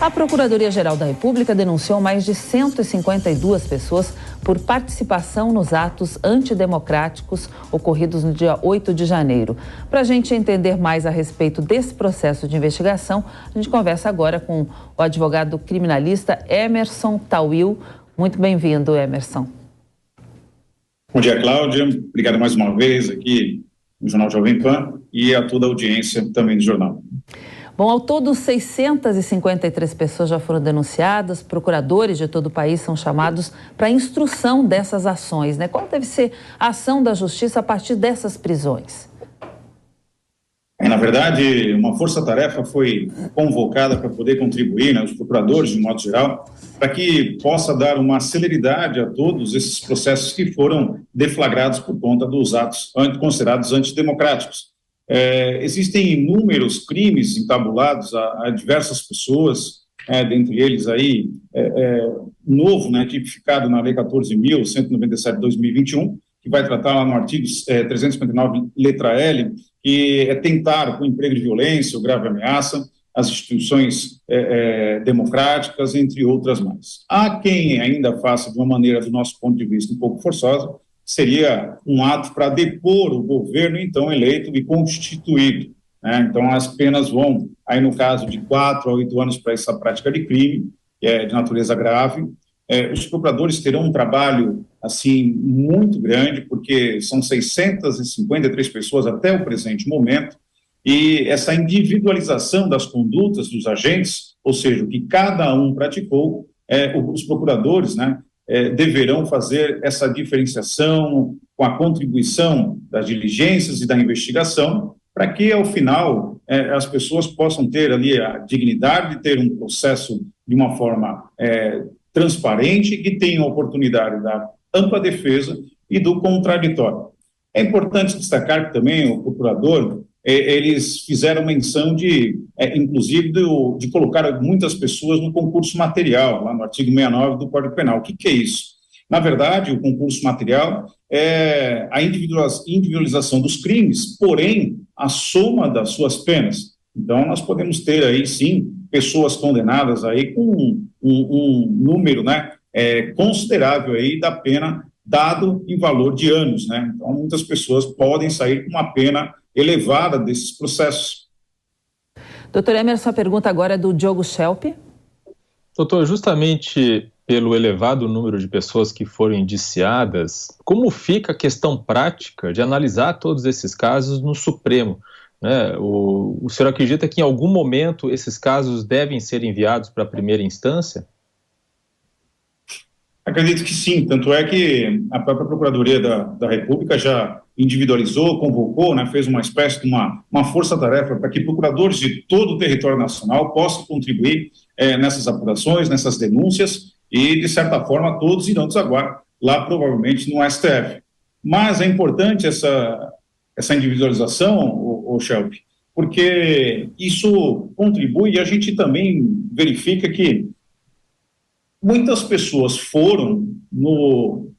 A Procuradoria-Geral da República denunciou mais de 152 pessoas por participação nos atos antidemocráticos ocorridos no dia 8 de janeiro. Para a gente entender mais a respeito desse processo de investigação, a gente conversa agora com o advogado criminalista Emerson Tawil. Muito bem-vindo, Emerson. Bom dia, Cláudia. Obrigado mais uma vez aqui no Jornal Jovem Pan e a toda a audiência também do jornal. Bom, ao todo, 653 pessoas já foram denunciadas, procuradores de todo o país são chamados para a instrução dessas ações, né? Qual deve ser a ação da Justiça a partir dessas prisões? Na verdade, uma força-tarefa foi convocada para poder contribuir, né, os procuradores, de modo geral, para que possa dar uma celeridade a todos esses processos que foram deflagrados por conta dos atos considerados antidemocráticos. Existem inúmeros crimes entabulados a diversas pessoas, dentre eles aí, novo, né, tipificado na Lei 14.197 de 2021, que vai tratar lá no artigo 359, letra L, que é tentar, com emprego de violência ou grave ameaça, as instituições democráticas, entre outras mais. Há quem ainda faça de uma maneira, do nosso ponto de vista, um pouco forçosa, seria um ato para depor o governo, então, eleito e constituído, né? Então, as penas vão, aí no caso, de 4 a 8 anos para essa prática de crime, que é de natureza grave. Os procuradores terão um trabalho, assim, muito grande, porque são 653 pessoas até o presente momento, e essa individualização das condutas dos agentes, ou seja, o que cada um praticou, os procuradores, né, deverão fazer essa diferenciação com a contribuição das diligências e da investigação, para que, ao final, as pessoas possam ter ali a dignidade de ter um processo de uma forma transparente, que tenham a oportunidade da ampla defesa e do contraditório. É importante destacar que também o procurador, eles fizeram menção inclusive, de colocar muitas pessoas no concurso material, lá no artigo 69 do Código Penal. O que é isso? Na verdade, o concurso material é a individualização dos crimes, porém, a soma das suas penas. Então, nós podemos ter aí, sim, pessoas condenadas aí com um número, né, considerável aí da pena, dado em valor de anos, né? Então, muitas pessoas podem sair com uma pena elevada desses processos. Doutor Emerson, a pergunta agora é do Diogo Schelp. Doutor, justamente pelo elevado número de pessoas que foram indiciadas, como fica a questão prática de analisar todos esses casos no Supremo? Né? O senhor acredita que em algum momento esses casos devem ser enviados para a primeira instância? Acredito que sim, tanto é que a própria Procuradoria da República já individualizou, convocou, né, fez uma espécie de uma força-tarefa para que procuradores de todo o território nacional possam contribuir nessas apurações, nessas denúncias, e, de certa forma, todos irão desaguar lá, provavelmente, no STF. Mas é importante essa individualização, o Schelp, porque isso contribui, e a gente também verifica que muitas pessoas foram no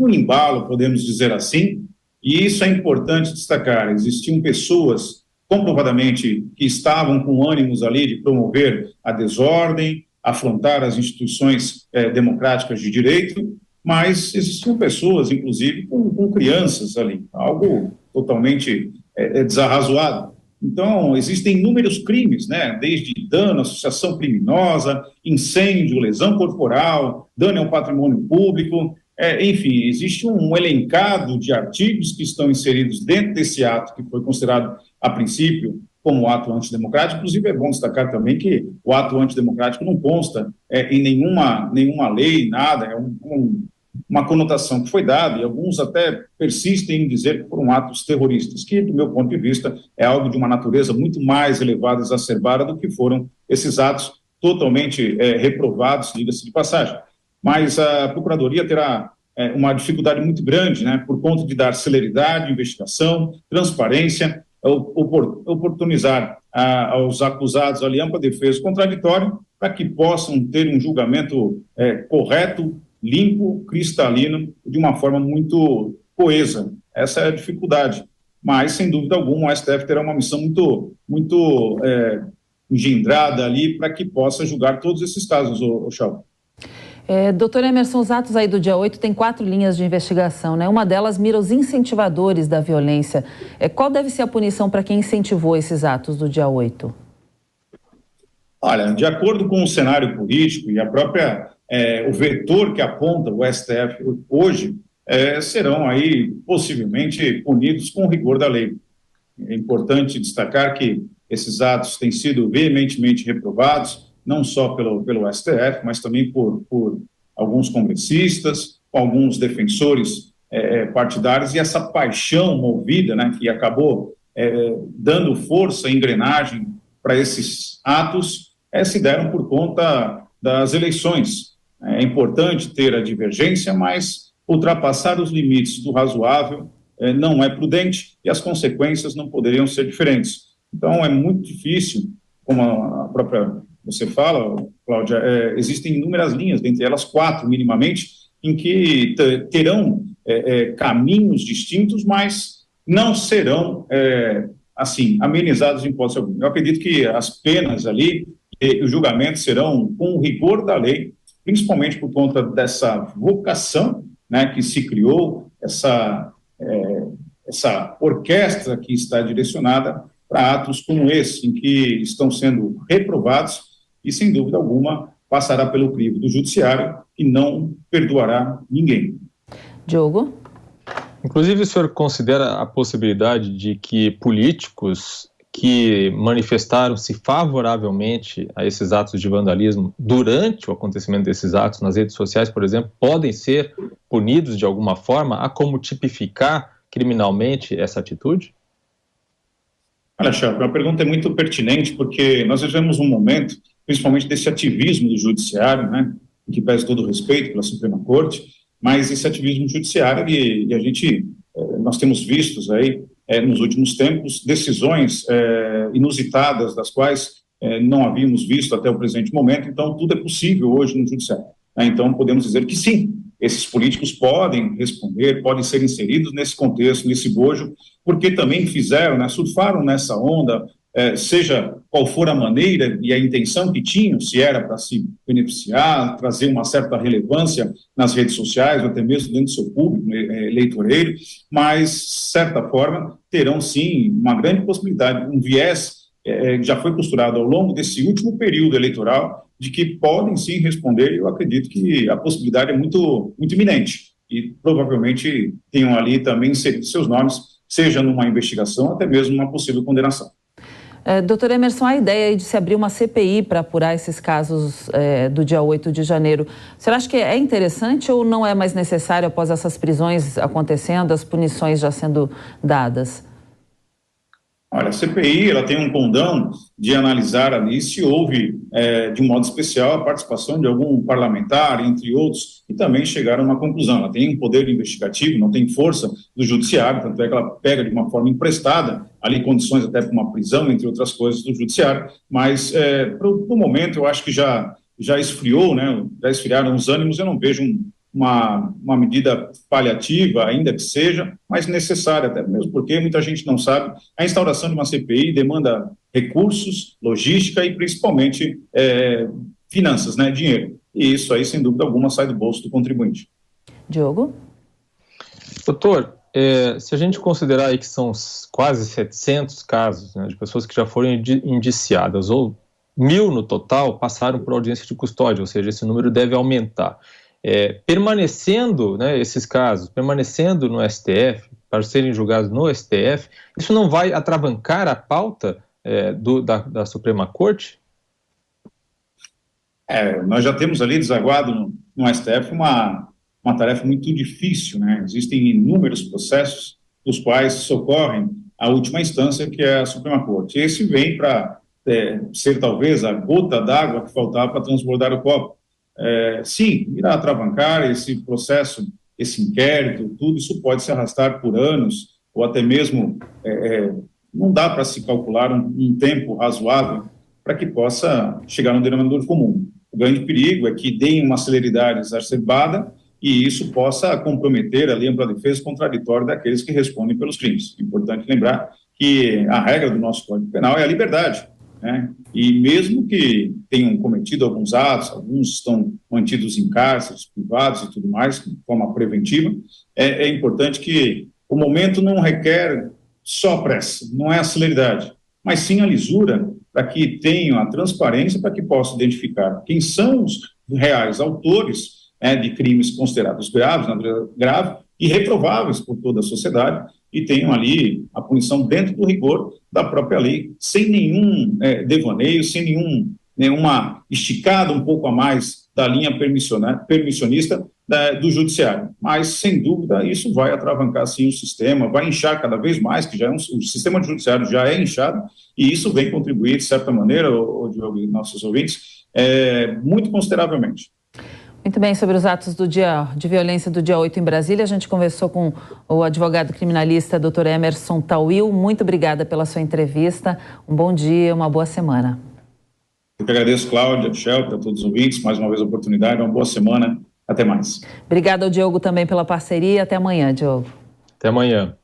embalo, podemos dizer assim, e isso é importante destacar. Existiam pessoas, comprovadamente, que estavam com ânimos ali de promover a desordem, afrontar as instituições democráticas de direito, mas existiam pessoas, inclusive, com crianças ali, algo totalmente desarrazoado. Então, existem inúmeros crimes, né? Desde dano, associação criminosa, incêndio, lesão corporal, dano ao patrimônio público, enfim, existe um elencado de artigos que estão inseridos dentro desse ato que foi considerado, a princípio, como ato antidemocrático. Inclusive, é bom destacar também que o ato antidemocrático não consta em nenhuma lei, nada, uma conotação que foi dada, e alguns até persistem em dizer que foram atos terroristas, que, do meu ponto de vista, é algo de uma natureza muito mais elevada, exacerbada, do que foram esses atos totalmente reprovados, diga-se de passagem. Mas a Procuradoria terá uma dificuldade muito grande, né, por conta de dar celeridade, investigação, transparência, oportunizar aos acusados ali ampla defesa contraditória, para que possam ter um julgamento correto, limpo, cristalino, de uma forma muito coesa. Essa é a dificuldade. Mas, sem dúvida alguma, o STF terá uma missão muito engendrada ali para que possa julgar todos esses casos, Chalco. Doutor Emerson, os atos aí do dia 8 têm 4 linhas de investigação, né? Uma delas mira os incentivadores da violência. Qual deve ser a punição para quem incentivou esses atos do dia 8? Olha, de acordo com o cenário político e a própria, o vetor que aponta o STF hoje, serão aí possivelmente punidos com rigor da lei. É importante destacar que esses atos têm sido veementemente reprovados, não só pelo STF, mas também por alguns congressistas, alguns defensores partidários, e essa paixão movida, né, que acabou dando força e engrenagem para esses atos, se deram por conta das eleições. É importante ter a divergência, mas ultrapassar os limites do razoável não é prudente e as consequências não poderiam ser diferentes. Então, é muito difícil, como a própria você fala, Cláudia, existem inúmeras linhas, dentre elas 4, minimamente, em que terão caminhos distintos, mas não serão, assim, amenizados em hipótese alguma. Eu acredito que as penas ali e os julgamentos serão com o rigor da lei, principalmente por conta dessa vocação, né, que se criou, essa orquestra que está direcionada para atos como esse, em que estão sendo reprovados e, sem dúvida alguma, passará pelo crivo do judiciário e não perdoará ninguém. Diogo? Inclusive, o senhor considera a possibilidade de que políticos que manifestaram-se favoravelmente a esses atos de vandalismo durante o acontecimento desses atos nas redes sociais, por exemplo, podem ser punidos de alguma forma? Há como tipificar criminalmente essa atitude? Olha, Charles, a pergunta é muito pertinente, porque nós vivemos um momento, principalmente desse ativismo do judiciário, né, que pese todo o respeito pela Suprema Corte, mas esse ativismo judiciário, nós temos vistos aí, nos últimos tempos, decisões inusitadas, das quais não havíamos visto até o presente momento. Então tudo é possível hoje no judiciário. Então podemos dizer que sim, esses políticos podem responder, podem ser inseridos nesse contexto, nesse bojo, porque também fizeram, né, surfaram nessa onda, seja qual for a maneira e a intenção que tinham, se era para se beneficiar, trazer uma certa relevância nas redes sociais, ou até mesmo dentro do seu público eleitoreiro, mas, de certa forma, terão sim uma grande possibilidade, um viés que já foi costurado ao longo desse último período eleitoral, de que podem sim responder, e eu acredito que a possibilidade é muito, muito iminente, e provavelmente tenham ali também inserido seus nomes, seja numa investigação, até mesmo numa possível condenação. Doutor Emerson, a ideia de se abrir uma CPI para apurar esses casos do dia 8 de janeiro, você acha que é interessante ou não é mais necessário após essas prisões acontecendo, as punições já sendo dadas? Olha, a CPI ela tem um condão de analisar ali se houve, de um modo especial, a participação de algum parlamentar, entre outros, e também chegar a uma conclusão. Ela tem um poder investigativo, não tem força do judiciário, tanto é que ela pega de uma forma emprestada, ali condições até para uma prisão, entre outras coisas, do judiciário, mas, para o momento, eu acho que já esfriou, né? Já esfriaram os ânimos, eu não vejo uma medida paliativa, ainda que seja, mas necessária, até mesmo porque muita gente não sabe, a instauração de uma CPI demanda recursos, logística e principalmente finanças, né, dinheiro. E isso aí, sem dúvida alguma, sai do bolso do contribuinte. Diogo? Doutor, se a gente considerar aí que são quase 700 casos, né, de pessoas que já foram indiciadas, ou 1.000 no total passaram por audiência de custódia, ou seja, esse número deve aumentar. Permanecendo, né, esses casos, permanecendo no STF, para serem julgados no STF, isso não vai atravancar a pauta da Suprema Corte? Nós já temos ali desaguado no STF uma tarefa muito difícil, né? Existem inúmeros processos dos quais socorrem a última instância, que é a Suprema Corte. Esse vem para ser talvez a gota d'água que faltava para transbordar o copo. Sim, irá atravancar esse processo, esse inquérito, tudo isso pode se arrastar por anos, ou até mesmo não dá para se calcular um tempo razoável para que possa chegar no denominador comum. O grande perigo é que deem uma celeridade exacerbada e isso possa comprometer ali a ampla defesa contraditória daqueles que respondem pelos crimes. É importante lembrar que a regra do nosso Código Penal é a liberdade. né? E mesmo que tenham cometido alguns atos, alguns estão mantidos em cárceres privados e tudo mais, de forma preventiva, é importante que o momento não requer só pressa, não é a celeridade, mas sim a lisura, para que tenham a transparência, para que possam identificar quem são os reais autores de crimes considerados graves, natureza grave, e reprováveis por toda a sociedade, e tenham ali a punição dentro do rigor da própria lei, sem nenhum devaneio, sem nenhuma esticada um pouco a mais da linha permissionista do judiciário. Mas, sem dúvida, isso vai atravancar, sim, o sistema, vai inchar cada vez mais, que o sistema judiciário já é inchado, e isso vem contribuir, de certa maneira, Diogo e nossos ouvintes, muito consideravelmente. Muito bem, sobre os atos do dia de violência do dia 8 em Brasília, a gente conversou com o advogado criminalista Dr. Emerson Tawil. Muito obrigada pela sua entrevista. Um bom dia, uma boa semana. Eu que agradeço, Cláudia, Shelter, a todos os ouvintes, mais uma vez a oportunidade, uma boa semana, até mais. Obrigada ao Diogo também pela parceria, até amanhã, Diogo. Até amanhã.